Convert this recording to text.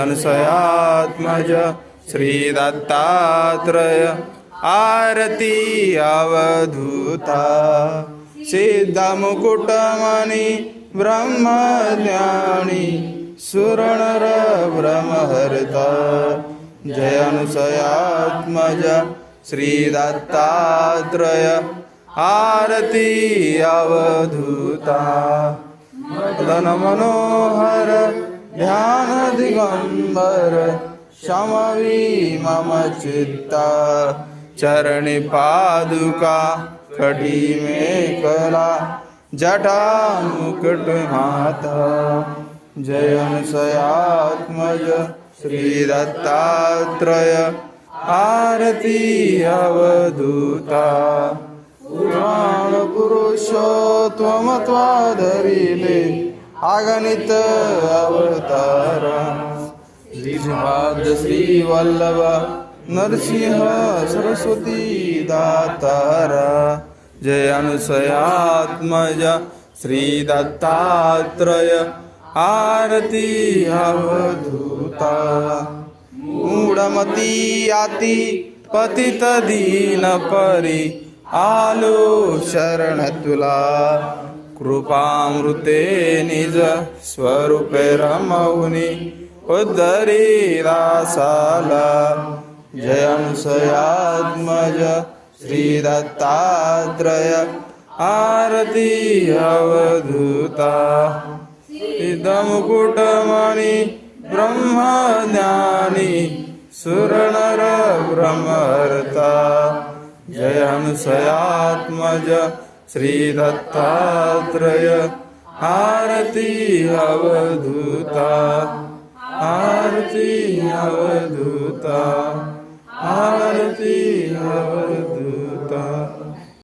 अनुसयात्मज श्री दत्तात्रय आरती अवधूता सिद्धमुकुटमणि ब्रह्मज्ञानी सुरनर ब्रह्महर्ता जय अनुसयात्मज श्री दत्तात्रय आरती अवधूता मदन मनोहर ध्यान दिगंबर शमवी मम चित्ता चरणी पादुका कटी में कला जटा मुकुट माता जय अनुसयात्मज श्री दत्तात्रय आरती अवधूता पुराण पुरुषोत्तम त्वाधरिले अगणित अवतार श्री वल्लभ नरसिंह सरस्वती दातार जय अनुसयात्मज श्री दत्तात्रय आरती अवधूता मूढमती याति पतित दीन परी आलो शरण तुला कृपामृते निज स्वरूपे रमौनी उद्धरी दासाला जय अनुसयात्मज श्री दत्तात्रय आरती अवधूता सिद्धमुकुटमणि ब्रह्मज्ञानी सुरनर ब्रह्महर्ता जय अनुसयात्मज श्री दत्तात्रय आरती अवधूता आरती अवधूता।